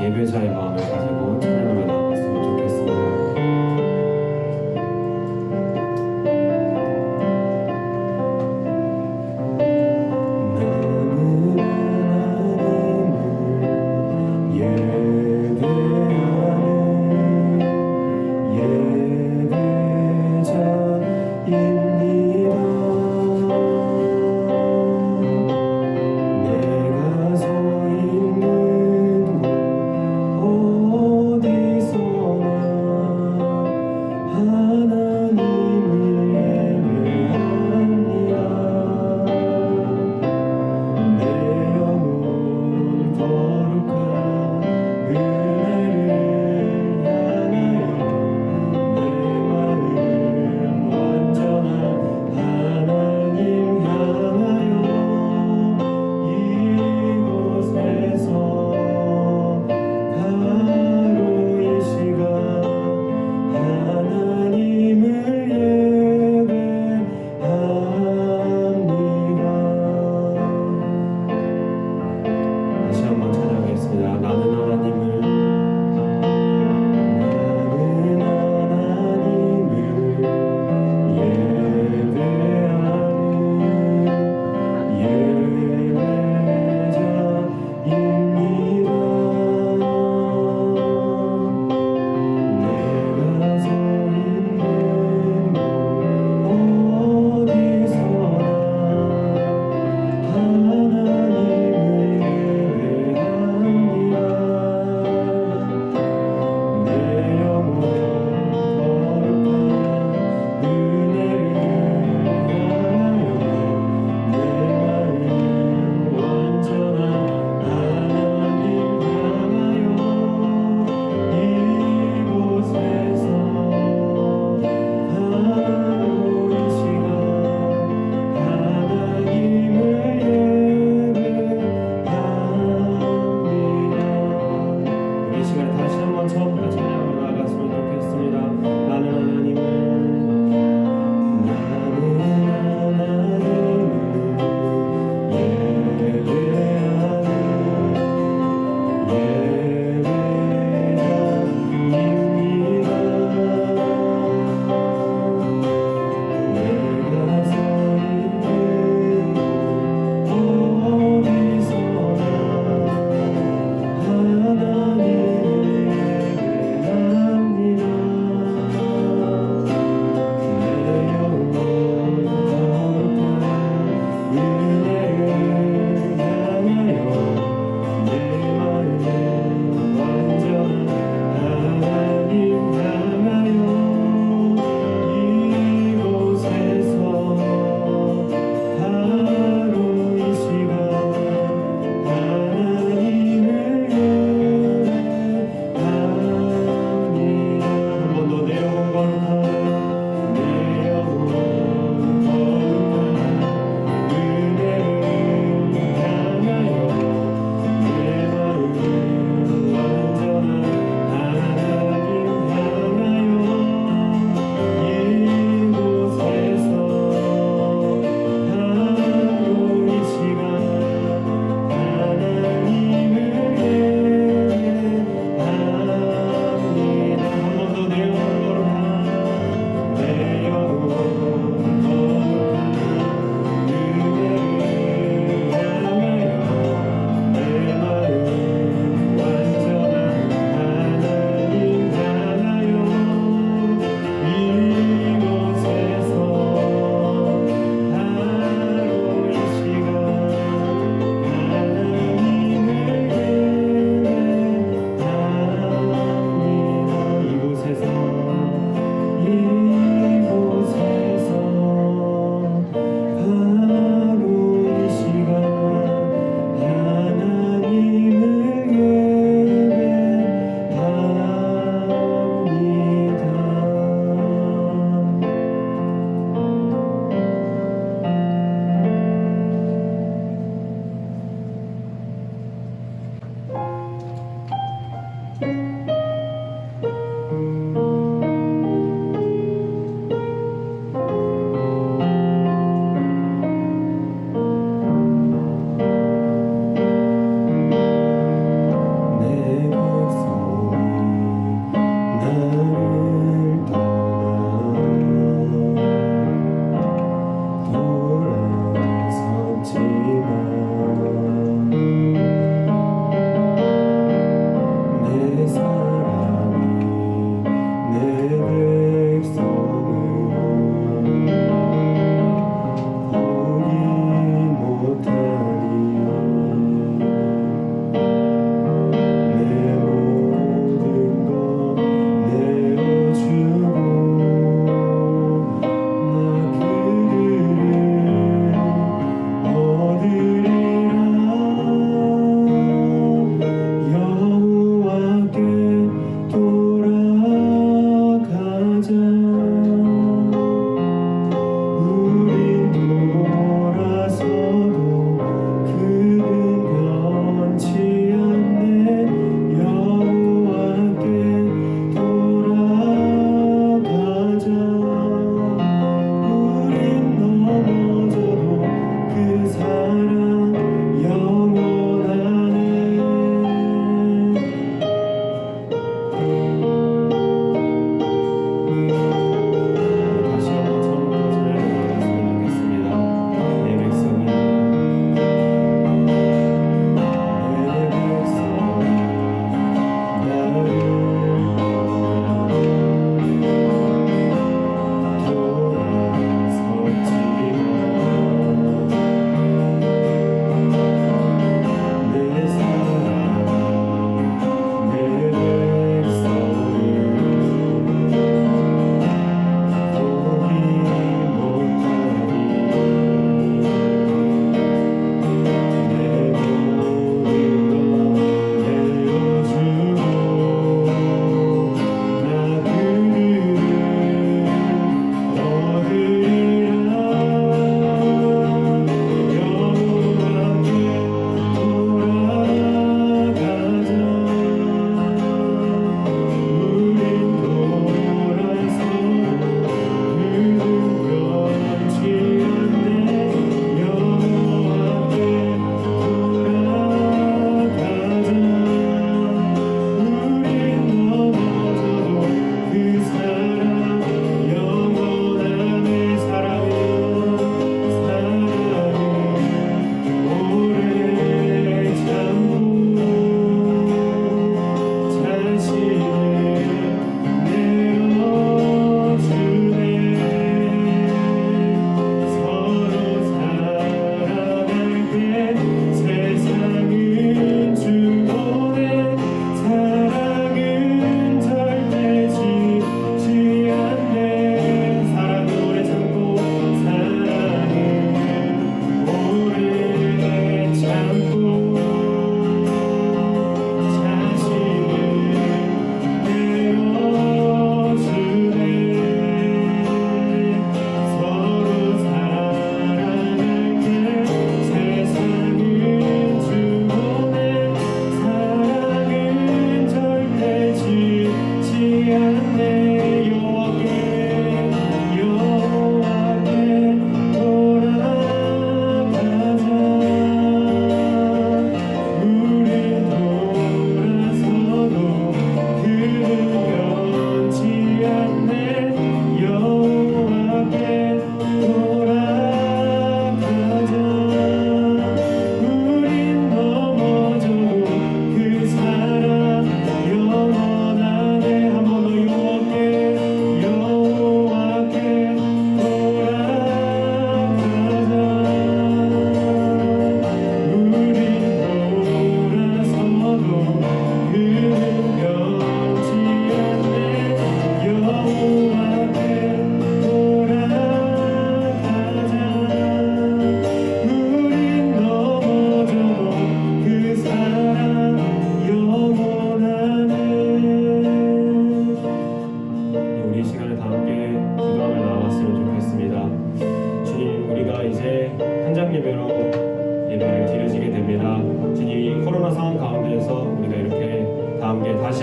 예배자의 마음을 가지고 찬양하며 나갔으면 좋겠습니다. 내가 서 있는 곳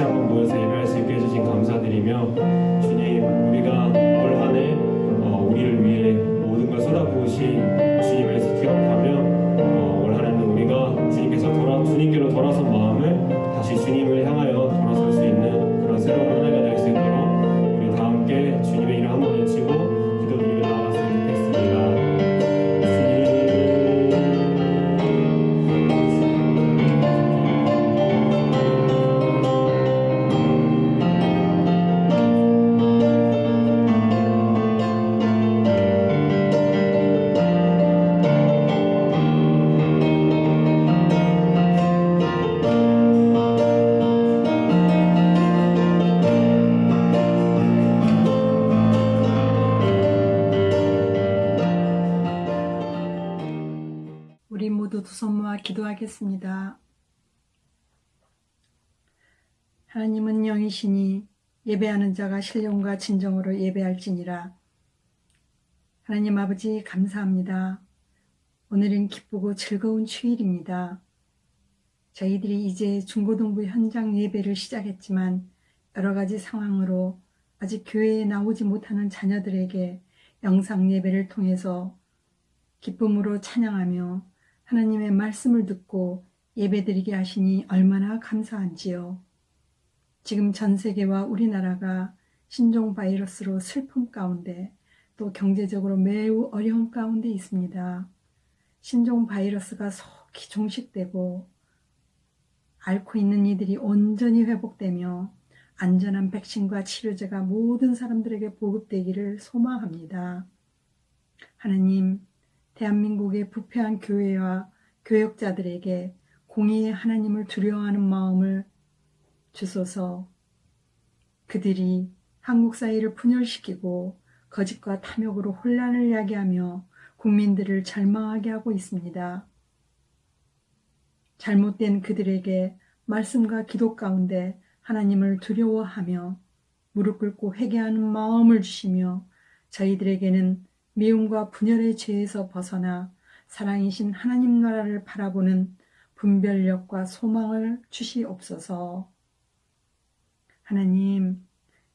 다시 한번 모여서 예배할 수 있게 해주신 감사드리며 주님 우리가 올 한 해 우리를 위해 모든 걸 쏟아부으신 주님을 기억하며 올 한 해는 우리가 주님께로 돌아선 마음을 다시 주님을 향하여 돌아설 수 있는 그런 새로운 한 해가 될 수 있도록 우리 다 함께 주님의 이름 한번 외치고 기도드리며 나아갔으면 좋겠습니다. 우리 모두 두 손 모아 기도하겠습니다. 하나님은 영이시니 예배하는 자가 신령과 진정으로 예배할지니라. 하나님 아버지 감사합니다. 오늘은 기쁘고 즐거운 주일입니다. 저희들이 이제 중고등부 현장 예배를 시작했지만 여러 가지 상황으로 아직 교회에 나오지 못하는 자녀들에게 영상 예배를 통해서 기쁨으로 찬양하며 하나님의 말씀을 듣고 예배드리게 하시니 얼마나 감사한지요. 지금 전 세계와 우리나라가 신종 바이러스로 슬픔 가운데 또 경제적으로 매우 어려운 가운데 있습니다. 신종 바이러스가 속히 종식되고 앓고 있는 이들이 온전히 회복되며 안전한 백신과 치료제가 모든 사람들에게 보급되기를 소망합니다. 하나님, 대한민국의 부패한 교회와 교역자들에게 공의의 하나님을 두려워하는 마음을 주소서. 그들이 한국 사회를 분열시키고 거짓과 탐욕으로 혼란을 야기하며 국민들을 절망하게 하고 있습니다. 잘못된 그들에게 말씀과 기도 가운데 하나님을 두려워하며 무릎 꿇고 회개하는 마음을 주시며 저희들에게는 미움과 분열의 죄에서 벗어나 사랑이신 하나님 나라를 바라보는 분별력과 소망을 주시옵소서. 하나님,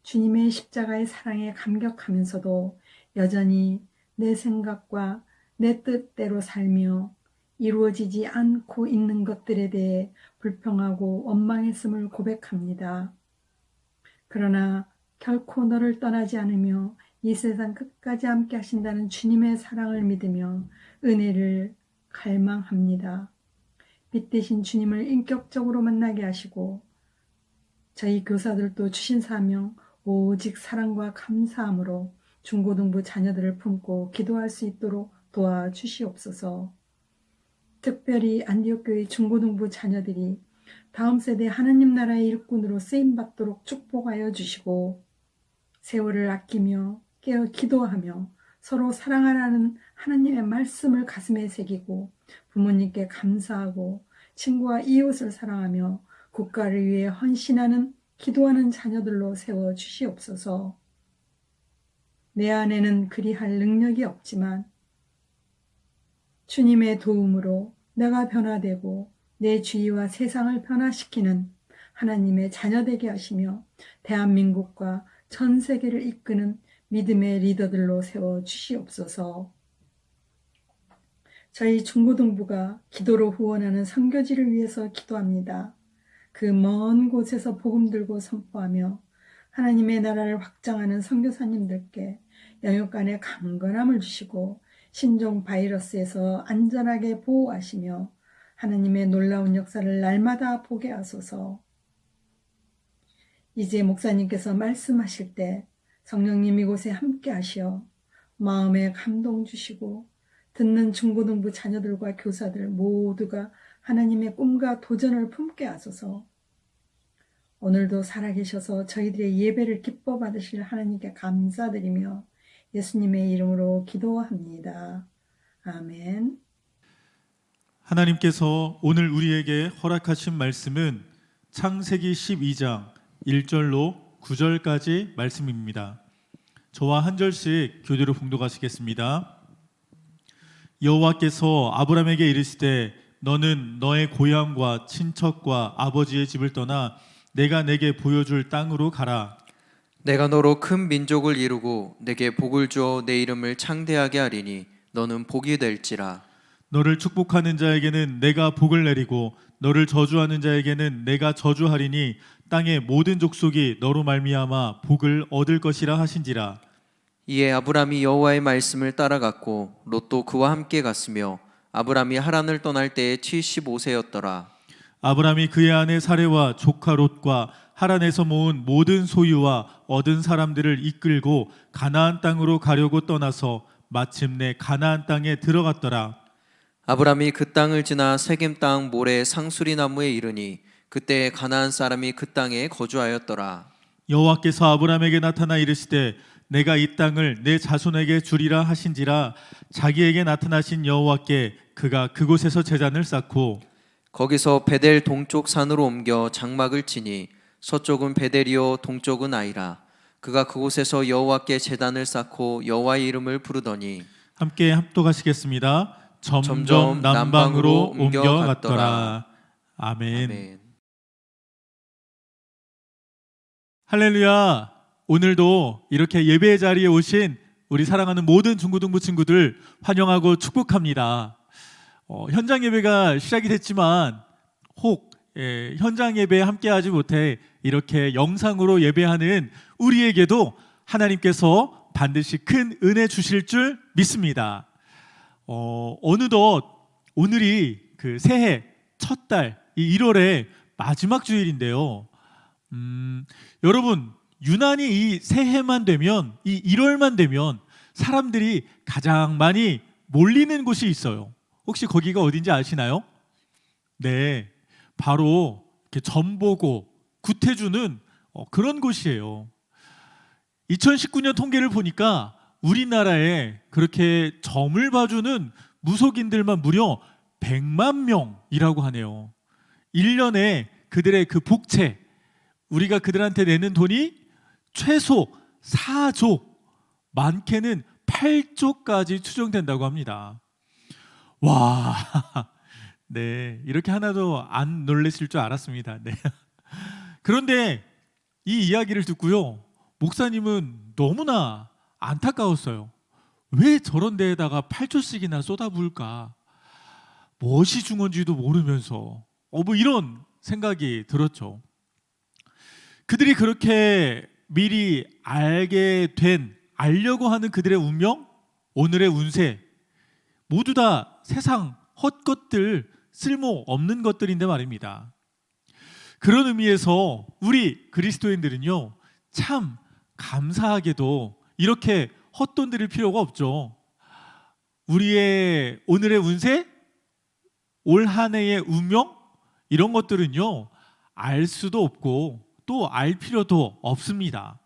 주님의 십자가의 사랑에 감격하면서도 여전히 내 생각과 내 뜻대로 살며 이루어지지 않고 있는 것들에 대해 불평하고 원망했음을 고백합니다. 그러나 결코 너를 떠나지 않으며 이 세상 끝까지 함께 하신다는 주님의 사랑을 믿으며 은혜를 갈망합니다. 빛 대신 주님을 인격적으로 만나게 하시고 저희 교사들도 주신 사명 오직 사랑과 감사함으로 중고등부 자녀들을 품고 기도할 수 있도록 도와주시옵소서. 특별히 안디옥교회 중고등부 자녀들이 다음 세대 하나님 나라의 일꾼으로 쓰임받도록 축복하여 주시고 세월을 아끼며 깨어 기도하며 서로 사랑하라는 하나님의 말씀을 가슴에 새기고 부모님께 감사하고 친구와 이웃을 사랑하며 국가를 위해 헌신하는 기도하는 자녀들로 세워 주시옵소서. 내 안에는 그리할 능력이 없지만 주님의 도움으로 내가 변화되고 내 주위와 세상을 변화시키는 하나님의 자녀 되게 하시며 대한민국과 전 세계를 이끄는 믿음의 리더들로 세워 주시옵소서. 저희 중고등부가 기도로 후원하는 선교지를 위해서 기도합니다. 그 먼 곳에서 복음 들고 선포하며 하나님의 나라를 확장하는 선교사님들께 영육간의 강건함을 주시고 신종 바이러스에서 안전하게 보호하시며 하나님의 놀라운 역사를 날마다 보게 하소서. 이제 목사님께서 말씀하실 때 성령님 이곳에 함께 하시어 마음에 감동 주시고 듣는 중고등부 자녀들과 교사들 모두가 하나님의 꿈과 도전을 품게 하소서. 오늘도 살아계셔서 저희들의 예배를 기뻐 받으실 하나님께 감사드리며 예수님의 이름으로 기도합니다. 아멘. 하나님께서 오늘 우리에게 허락하신 말씀은 창세기 12장 1절로 9절까지 말씀입니다. 저와 한 절씩 교대로 봉독하시겠습니다. 여호와께서 아브라함에게 이르시되 너는 너의 고향과 친척과 아버지의 집을 떠나 내가 내게 보여줄 땅으로 가라. 내가 너로 큰 민족을 이루고 내게 복을 주어 내 이름을 창대하게 하리니 너는 복이 될지라. 너를 축복하는 자에게는 내가 복을 내리고 너를 저주하는 자에게는 내가 저주하리니 땅의 모든 족속이 너로 말미암아 복을 얻을 것이라 하신지라. 이에 아브람이 여호와의 말씀을 따라갔고 롯도 그와 함께 갔으며 아브람이 하란을 떠날 때에 75세였더라. 아브람이 그의 아내 사레와 조카 롯과 하란에서 모은 모든 소유와 얻은 사람들을 이끌고 가나안 땅으로 가려고 떠나서 마침내 가나안 땅에 들어갔더라. 아브람이 그 땅을 지나 세겜 땅 모래 상수리 나무에 이르니 그때 가나안 사람이 그 땅에 거주하였더라. 여호와께서 아브람에게 나타나 이르시되 내가 이 땅을 내 자손에게 주리라 하신지라. 자기에게 나타나신 여호와께 그가 그곳에서 제단을 쌓고 거기서 베델 동쪽 산으로 옮겨 장막을 치니 서쪽은 베델이요 동쪽은 아이라. 그가 그곳에서 여호와께 제단을 쌓고 여호와의 이름을 부르더니 함께 합독하시겠습니다. 점점 남방으로 옮겨갔더라. 아멘. 아멘. 할렐루야. 오늘도 이렇게 예배의 자리에 오신 우리 사랑하는 모든 중고등부 친구들 환영하고 축복합니다. 현장 예배가 시작이 됐지만 혹 현장 예배에 함께하지 못해 이렇게 영상으로 예배하는 우리에게도 하나님께서 반드시 큰 은혜 주실 줄 믿습니다. 어느덧 오늘이 그 새해 첫 달, 이 1월의 마지막 주일인데요. 여러분, 유난히 이 새해만 되면, 이 1월만 되면 사람들이 가장 많이 몰리는 곳이 있어요. 혹시 거기가 어딘지 아시나요? 네, 바로 이렇게 점보고 구태주는 그런 곳이에요. 2019년 통계를 보니까 우리나라에 그렇게 점을 봐주는 무속인들만 무려 100만 명이라고 하네요. 1년에 그들의 그 복채, 우리가 그들한테 내는 돈이 최소 4조, 많게는 8조까지 추정된다고 합니다. 와, 네, 이렇게 하나도 안 놀라실 줄 알았습니다. 네. 그런데 이 이야기를 듣고요, 목사님은 너무나 안타까웠어요. 왜 저런 데에다가 8조씩이나 쏟아부을까? 무엇이 중요한지도 모르면서 뭐 이런 생각이 들었죠. 그들이 그렇게 미리 알려고 하는 그들의 운명, 오늘의 운세, 모두 다 세상 헛것들, 쓸모없는 것들인데 말입니다. 그런 의미에서 우리 그리스도인들은요, 참 감사하게도 이렇게 헛돈 들일 필요가 없죠. 우리의 오늘의 운세, 올 한 해의 운명, 이런 것들은요, 알 수도 없고 또 알 필요도 없습니다.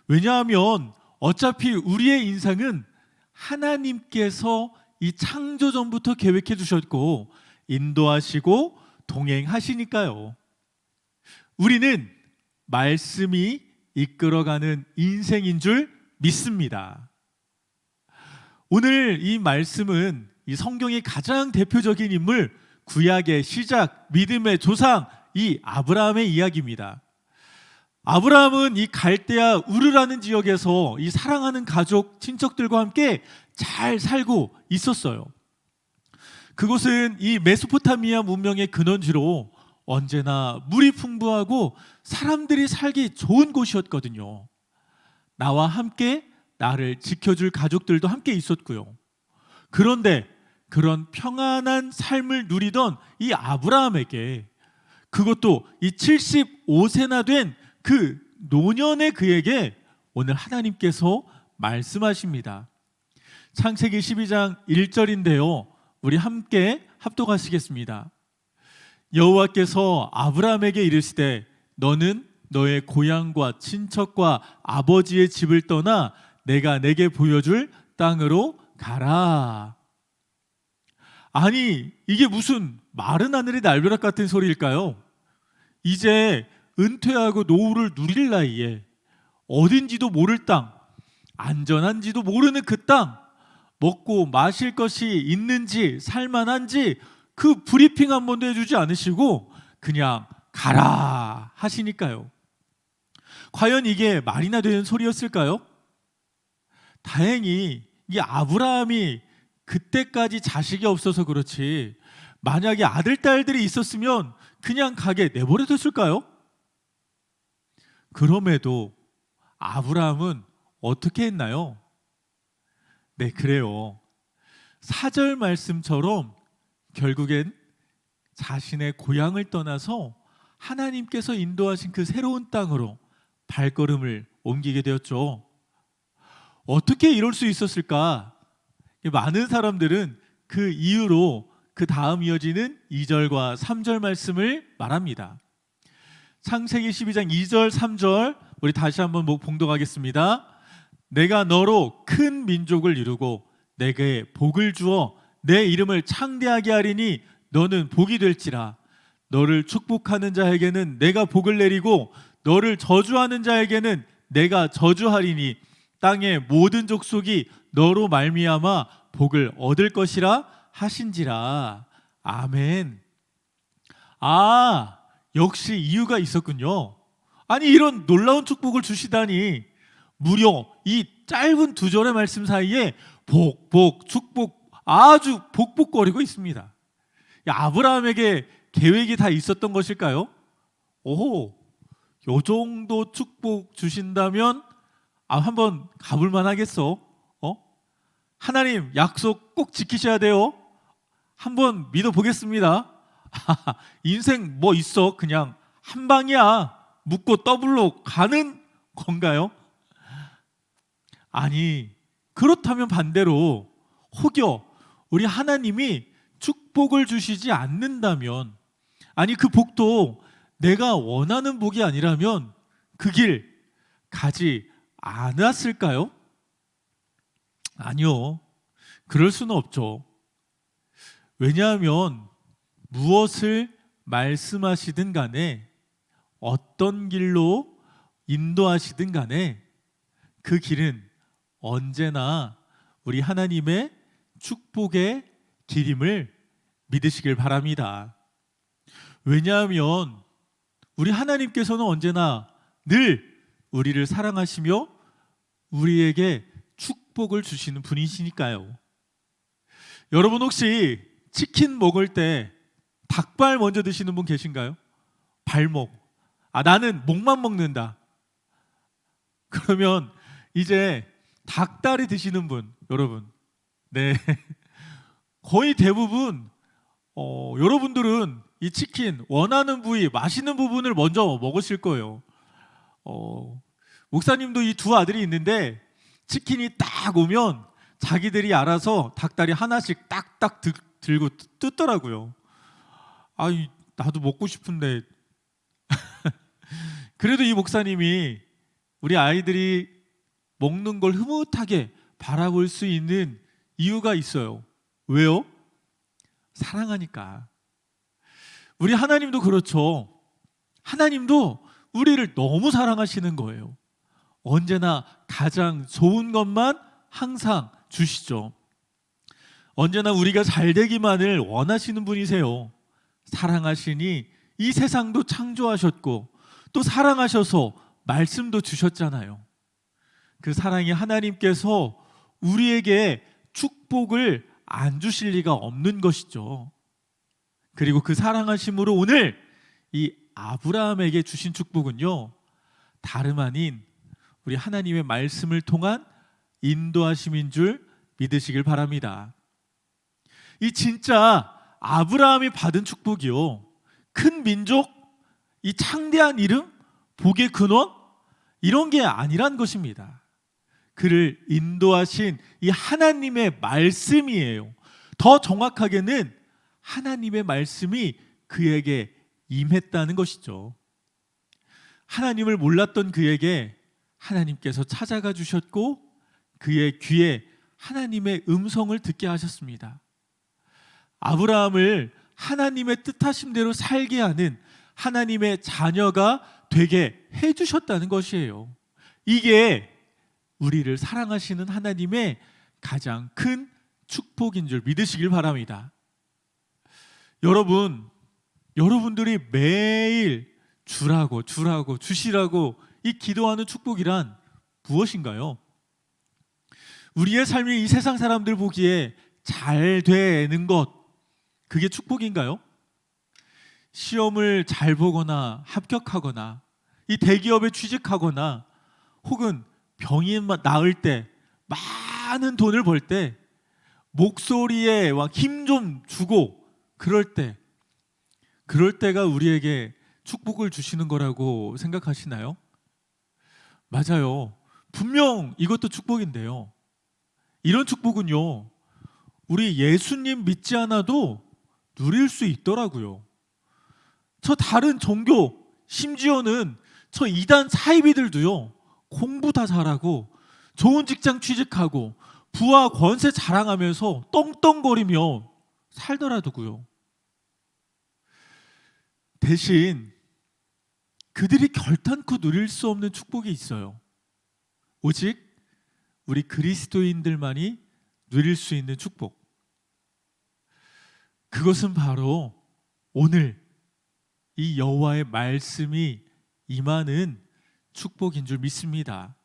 왜냐하면 어차피 우리의 인생은 하나님께서 이 창조 전부터 계획해 주셨고 인도하시고 동행하시니까요. 우리는 말씀이 이끌어가는 인생인 줄 믿습니다. 오늘 이 말씀은 이 성경의 가장 대표적인 인물, 구약의 시작, 믿음의 조상, 이 아브라함의 이야기입니다. 아브라함은 이 갈대아 우르라는 지역에서 이 사랑하는 가족, 친척들과 함께 잘 살고 있었어요. 그곳은 이 메소포타미아 문명의 근원지로 언제나 물이 풍부하고 사람들이 살기 좋은 곳이었거든요. 나와 함께 나를 지켜줄 가족들도 함께 있었고요. 그런데 그런 평안한 삶을 누리던 이 아브라함에게, 그것도 이 75세나 된 그 노년의 그에게 오늘 하나님께서 말씀하십니다. 창세기 12장 1절인데요. 우리 함께 합독하시겠습니다. 여호와께서 아브라함에게 이르시되 너는 너의 고향과 친척과 아버지의 집을 떠나 내가 내게 보여줄 땅으로 가라. 아니, 이게 무슨 마른 하늘의 날벼락 같은 소리일까요? 이제 은퇴하고 노후를 누릴 나이에 어딘지도 모를 땅, 안전한지도 모르는 그 땅, 먹고 마실 것이 있는지 살만한지 그 브리핑 한 번도 해주지 않으시고 그냥 가라 하시니까요. 과연 이게 말이나 되는 소리였을까요? 다행히 이 아브라함이 그때까지 자식이 없어서 그렇지, 만약에 아들, 딸들이 있었으면 그냥 가게 내버려뒀을까요? 그럼에도 아브라함은 어떻게 했나요? 네, 그래요. 4절 말씀처럼 결국엔 자신의 고향을 떠나서 하나님께서 인도하신 그 새로운 땅으로 발걸음을 옮기게 되었죠. 어떻게 이럴 수 있었을까? 많은 사람들은 그 이유로 그 다음 이어지는 2절과 3절 말씀을 말합니다. 창세기 12장 2절 3절 우리 다시 한번 봉독하겠습니다. 내가 너로 큰 민족을 이루고 내게 복을 주어 내 이름을 창대하게 하리니 너는 복이 될지라. 너를 축복하는 자에게는 내가 복을 내리고 너를 저주하는 자에게는 내가 저주하리니 땅의 모든 족속이 너로 말미암아 복을 얻을 것이라 하신지라. 아멘. 아, 역시 이유가 있었군요. 아니, 이런 놀라운 축복을 주시다니, 무려 이 짧은 2절의 말씀 사이에 복, 축복 아주 복복거리고 있습니다. 아브라함에게 계획이 다 있었던 것일까요? 오호, 요 정도 축복 주신다면 한번 가볼 만하겠어. 하나님 약속 꼭 지키셔야 돼요. 한번 믿어보겠습니다. 인생 뭐 있어, 그냥 한 방이야, 묻고 더블로 가는 건가요? 아니, 그렇다면 반대로 혹여 우리 하나님이 축복을 주시지 않는다면, 아니 그 복도 내가 원하는 복이 아니라면 그 길 가지 않았을까요? 아니요, 그럴 수는 없죠. 왜냐하면 무엇을 말씀하시든 간에, 어떤 길로 인도하시든 간에 그 길은 언제나 우리 하나님의 축복의 길임을 믿으시길 바랍니다. 왜냐하면 우리 하나님께서는 언제나 늘 우리를 사랑하시며 우리에게 축복을 주시는 분이시니까요. 여러분 혹시 치킨 먹을 때 닭발 먼저 드시는 분 계신가요? 발목. 나는 목만 먹는다. 그러면 이제 닭다리 드시는 분, 여러분, 네, 거의 대부분 여러분들은 이 치킨 원하는 부위, 맛있는 부분을 먼저 먹으실 거예요. 목사님도 이 2 아들이 있는데 치킨이 딱 오면 자기들이 알아서 닭다리 하나씩 딱딱 들고 뜯더라고요. 나도 먹고 싶은데 그래도 이 목사님이 우리 아이들이 먹는 걸 흐뭇하게 바라볼 수 있는 이유가 있어요. 왜요? 사랑하니까. 우리 하나님도 그렇죠. 하나님도 우리를 너무 사랑하시는 거예요. 언제나 가장 좋은 것만 항상 주시죠. 언제나 우리가 잘 되기만을 원하시는 분이세요. 사랑하시니 이 세상도 창조하셨고 또 사랑하셔서 말씀도 주셨잖아요. 그 사랑의 하나님께서 우리에게 축복을 안 주실 리가 없는 것이죠. 그리고 그 사랑하심으로 오늘 이 아브라함에게 주신 축복은요, 다름 아닌 우리 하나님의 말씀을 통한 인도하심인 줄 믿으시길 바랍니다. 이 진짜 아브라함이 받은 축복이요, 큰 민족, 이 창대한 이름, 복의 근원, 이런 게 아니란 것입니다. 그를 인도하신 이 하나님의 말씀이에요. 더 정확하게는 하나님의 말씀이 그에게 임했다는 것이죠. 하나님을 몰랐던 그에게 하나님께서 찾아가 주셨고 그의 귀에 하나님의 음성을 듣게 하셨습니다. 아브라함을 하나님의 뜻하심대로 살게 하는 하나님의 자녀가 되게 해주셨다는 것이에요. 이게 우리를 사랑하시는 하나님의 가장 큰 축복인 줄 믿으시길 바랍니다. 여러분, 여러분들이 매일 주라고 주시라고 이 기도하는 축복이란 무엇인가요? 우리의 삶이 이 세상 사람들 보기에 잘 되는 것, 그게 축복인가요? 시험을 잘 보거나 합격하거나 이 대기업에 취직하거나 혹은 병이 나을 때 많은 돈을 벌 때 목소리에 힘 좀 주고 그럴 때가 우리에게 축복을 주시는 거라고 생각하시나요? 맞아요. 분명 이것도 축복인데요. 이런 축복은요, 우리 예수님 믿지 않아도 누릴 수 있더라고요. 저 다른 종교, 심지어는 저 이단 사이비들도요, 공부 다 잘하고 좋은 직장 취직하고 부와 권세 자랑하면서 떵떵거리며 살더라고요. 대신 그들이 결단코 누릴 수 없는 축복이 있어요. 오직 우리 그리스도인들만이 누릴 수 있는 축복. 그것은 바로 오늘 이 여호와의 말씀이 임하는 축복인 줄 믿습니다.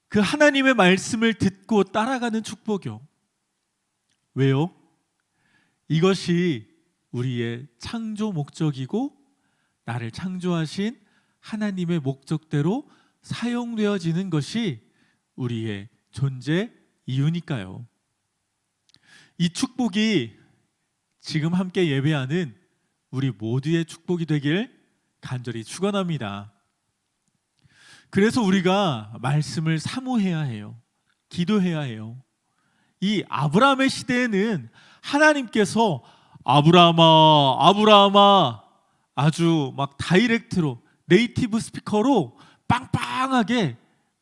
그 하나님의 말씀을 듣고 따라가는 축복이요. 왜요? 이것이 우리의 창조 목적이고 나를 창조하신 하나님의 목적대로 사용되어지는 것이 우리의 존재 이유니까요. 이 축복이 지금 함께 예배하는 우리 모두의 축복이 되길 간절히 축원합니다. 그래서 우리가 말씀을 사모해야 해요. 기도해야 해요. 이 아브라함의 시대에는 하나님께서 아브라함아 아주 다이렉트로 네이티브 스피커로 빵빵하게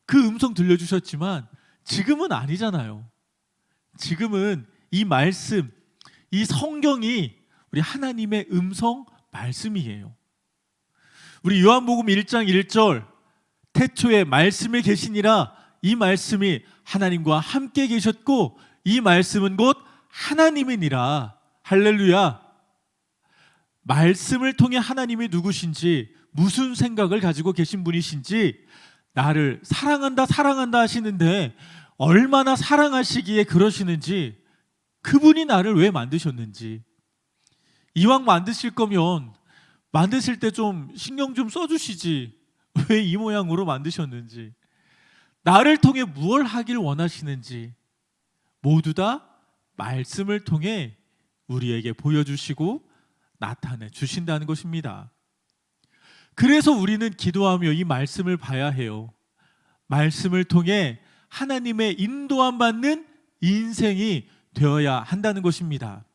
그 음성 들려주셨지만 지금은 아니잖아요. 지금은 이 말씀, 이 성경이 우리 하나님의 음성 말씀이에요. 우리 요한복음 1장 1절 태초에 말씀이 계시니라, 이 말씀이 하나님과 함께 계셨고 이 말씀은 곧 하나님이니라. 할렐루야. 말씀을 통해 하나님이 누구신지, 무슨 생각을 가지고 계신 분이신지, 나를 사랑한다 하시는데 얼마나 사랑하시기에 그러시는지, 그분이 나를 왜 만드셨는지, 이왕 만드실 거면 만드실 때 좀 신경 좀 써주시지 왜 이 모양으로 만드셨는지, 나를 통해 무엇을 하길 원하시는지 모두 다 말씀을 통해 우리에게 보여주시고 나타내 주신다는 것입니다. 그래서 우리는 기도하며 이 말씀을 봐야 해요. 말씀을 통해 하나님의 인도함 받는 인생이 되어야 한다는 것입니다.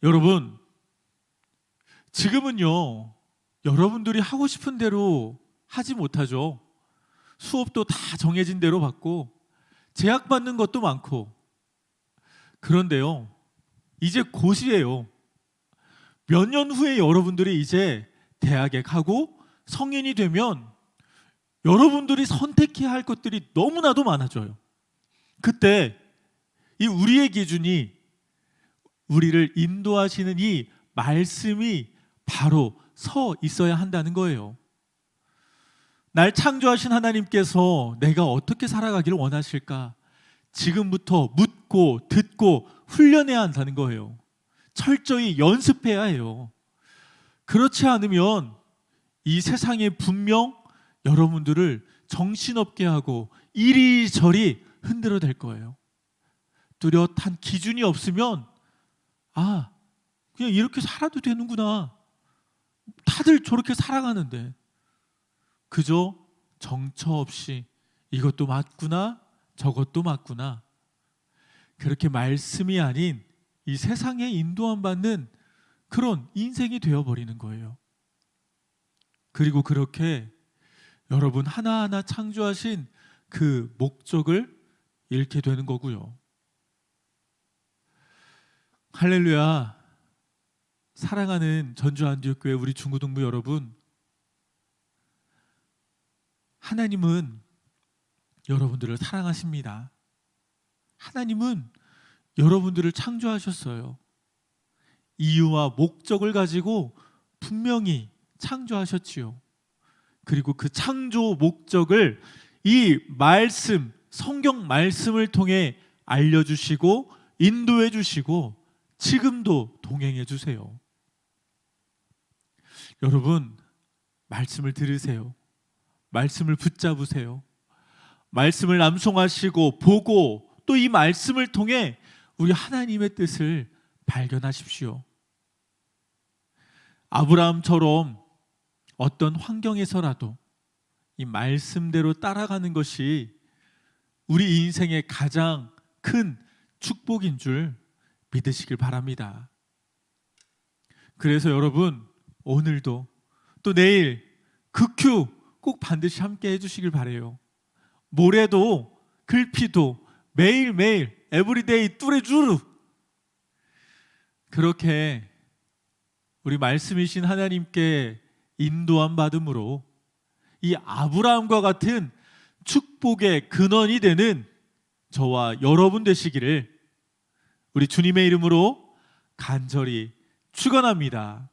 여러분, 지금은요, 여러분들이 하고 싶은 대로 하지 못하죠. 수업도 다 정해진 대로 받고 제약받는 것도 많고. 그런데요, 이제 곧이에요. 몇 년 후에 여러분들이 이제 대학에 가고 성인이 되면 여러분들이 선택해야 할 것들이 너무나도 많아져요. 그때 이 우리의 기준이, 우리를 인도하시는 이 말씀이 바로 서 있어야 한다는 거예요. 날 창조하신 하나님께서 내가 어떻게 살아가기를 원하실까? 지금부터 묻고 듣고 훈련해야 한다는 거예요. 철저히 연습해야 해요. 그렇지 않으면 이 세상에 분명 여러분들을 정신없게 하고 이리저리 흔들어댈 거예요. 뚜렷한 기준이 없으면 그냥 이렇게 살아도 되는구나, 다들 저렇게 살아가는데, 그저 정처 없이 이것도 맞구나 저것도 맞구나, 그렇게 말씀이 아닌 이 세상에 인도함 받는 그런 인생이 되어버리는 거예요. 그리고 그렇게 여러분 하나하나 창조하신 그 목적을 잃게 되는 거고요. 할렐루야. 사랑하는 전주안디옥교회 우리 중고등부 여러분, 하나님은 여러분들을 사랑하십니다. 하나님은 여러분들을 창조하셨어요. 이유와 목적을 가지고 분명히 창조하셨지요. 그리고 그 창조 목적을 이 말씀, 성경 말씀을 통해 알려주시고 인도해 주시고 지금도 동행해 주세요. 여러분, 말씀을 들으세요. 말씀을 붙잡으세요. 말씀을 암송하시고 보고 또 이 말씀을 통해 우리 하나님의 뜻을 발견하십시오. 아브라함처럼 어떤 환경에서라도 이 말씀대로 따라가는 것이 우리 인생의 가장 큰 축복인 줄 믿으시길 바랍니다. 그래서 여러분, 오늘도 또 내일 극휴 꼭 반드시 함께 해주시길 바래요. 모레도 글피도 매일매일 에브리데이 뚜레쥬르 그렇게 우리 말씀이신 하나님께 인도함 받음으로 이 아브라함과 같은 축복의 근원이 되는 저와 여러분 되시기를 우리 주님의 이름으로 간절히 축원합니다.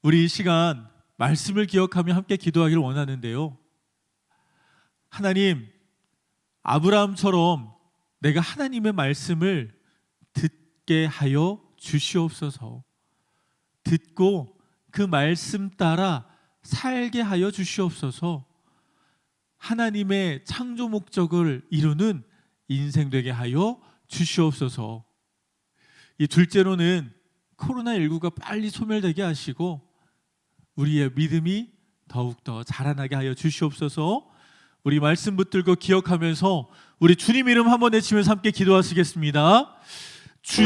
우리 이 시간 말씀을 기억하며 함께 기도하기를 원하는데요. 하나님, 아브라함처럼 내가 하나님의 말씀을 듣게 하여 주시옵소서. 듣고 그 말씀 따라 살게 하여 주시옵소서. 하나님의 창조 목적을 이루는 인생 되게 하여 주시옵소서. 이 둘째로는 코로나19가 빨리 소멸되게 하시고 우리의 믿음이 더욱더 자라나게 하여 주시옵소서. 우리 말씀 붙들고 기억하면서 우리 주님 이름 한번 외치면서 함께 기도하시겠습니다. 주여,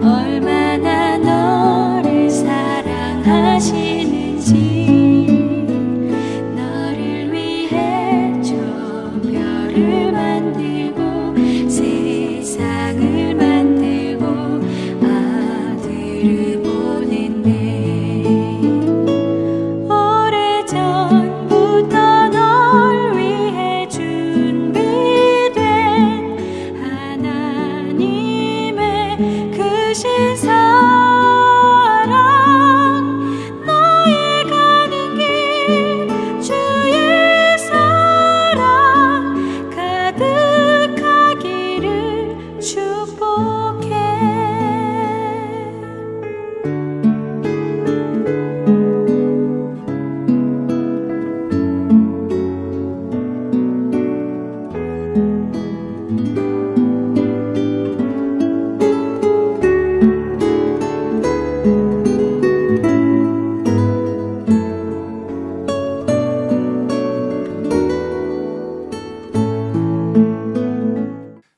얼마나 너를 사랑하시는지 너를 위해 저 별을 만들고 세상을 만들고 아들을 보냈네. 오래전부터 널 위해 준비된 하나님의 크신 사랑, 너의 가는 길 주의 사랑 가득하기를 축복해.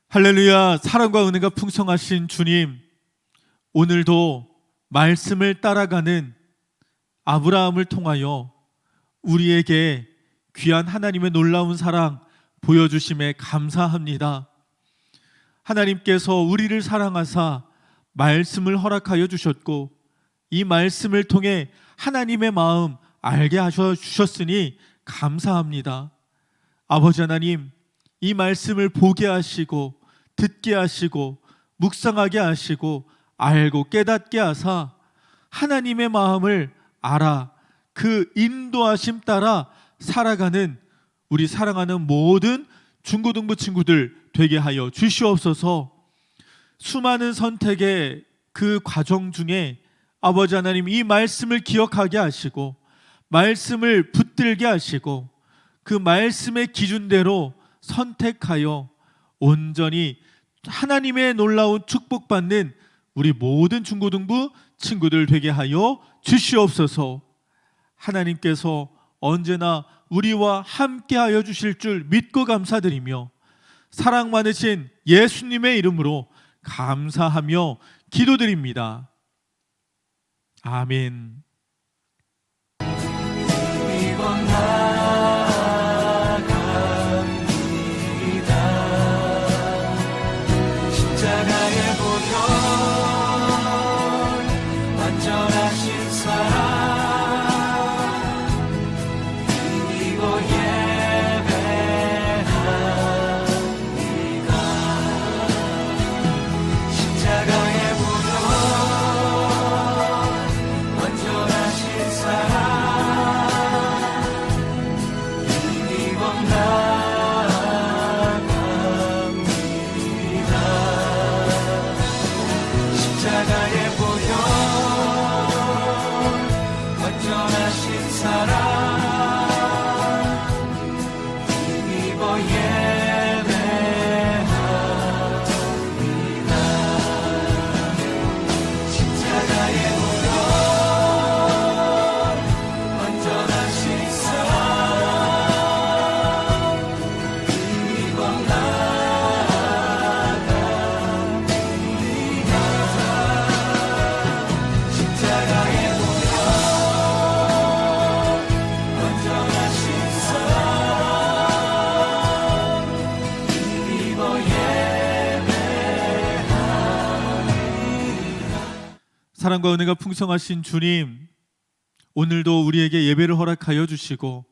할렐루야. 사랑과 은혜가 풍성하신 주님, 오늘도 말씀을 따라가는 아브라함을 통하여 우리에게 귀한 하나님의 놀라운 사랑 보여주심에 감사합니다. 하나님께서 우리를 사랑하사 말씀을 허락하여 주셨고 이 말씀을 통해 하나님의 마음 알게 하셔 주셨으니 감사합니다. 아버지 하나님, 이 말씀을 보게 하시고 듣게 하시고 묵상하게 하시고 알고 깨닫게 하사 하나님의 마음을 알아 그 인도하심 따라 살아가는 우리 사랑하는 모든 중고등부 친구들 되게 하여 주시옵소서. 수많은 선택의 그 과정 중에 아버지 하나님, 이 말씀을 기억하게 하시고 말씀을 붙들게 하시고 그 말씀의 기준대로 선택하여 온전히 하나님의 놀라운 축복받는 우리 모든 중고등부 친구들 되게 하여 주시옵소서. 하나님께서 언제나 우리와 함께하여 주실 줄 믿고 감사드리며 사랑 많으신 예수님의 이름으로 감사하며 기도드립니다. 아멘. 십자가의 보혈 완전하신 사랑 이고 예배하리 사랑과 은혜가 풍성하신 주님, 오늘도 우리에게 예배를 허락하여 주시고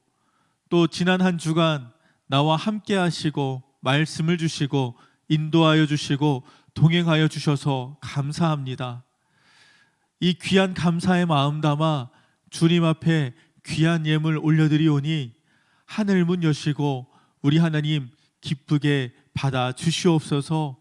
또 지난 한 주간 나와 함께 하시고 말씀을 주시고 인도하여 주시고 동행하여 주셔서 감사합니다. 이 귀한 감사의 마음 담아 주님 앞에 귀한 예물 올려드리오니 하늘 문 여시고 우리 하나님 기쁘게 받아 주시옵소서.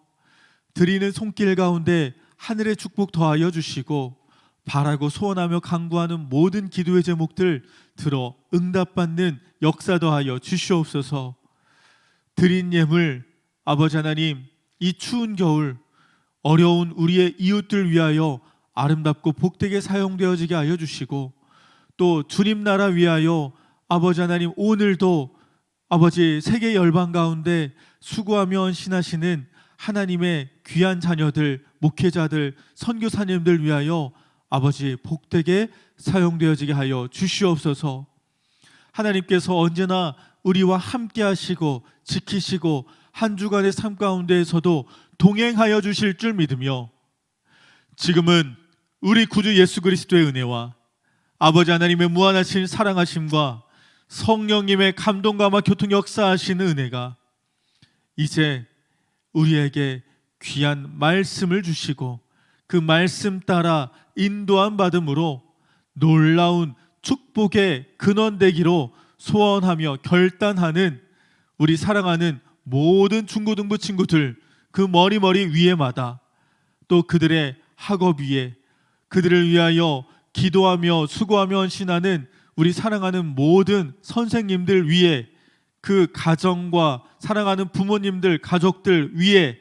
드리는 손길 가운데 하늘의 축복 더하여 주시고 바라고 소원하며 간구하는 모든 기도의 제목들 들어 응답받는 역사 더하여 주시옵소서. 드린 예물 아버지 하나님, 이 추운 겨울 어려운 우리의 이웃들 위하여 아름답고 복되게 사용되어지게 하여 주시고 또 주님 나라 위하여 아버지 하나님 오늘도 아버지 세계 열방 가운데 수고하며 헌신하시는 하나님의 귀한 자녀들, 목회자들, 선교사님들 위하여 아버지 복되게 사용되어지게 하여 주시옵소서. 하나님께서 언제나 우리와 함께 하시고 지키시고 한 주간의 삶 가운데에서도 동행하여 주실 줄 믿으며 지금은 우리 구주 예수 그리스도의 은혜와 아버지 하나님의 무한하신 사랑하심과 성령님의 감동감화 교통 역사하시는 은혜가 이제 우리에게 귀한 말씀을 주시고 그 말씀 따라 인도함 받음으로 놀라운 축복의 근원되기로 소원하며 결단하는 우리 사랑하는 모든 중고등부 친구들 그 머리 위에마다 또 그들의 학업 위에 그들을 위하여 기도하며 수고하며 헌신하는 우리 사랑하는 모든 선생님들 위에 그 가정과 사랑하는 부모님들 가족들 위에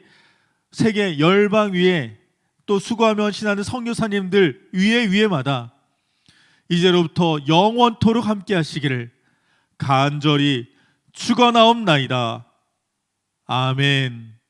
세계 열방 위에 또 수고하며 헌신하는 선교사님들 위에마다 이제로부터 영원토록 함께 하시기를 간절히 축원하옵나이다. 아멘.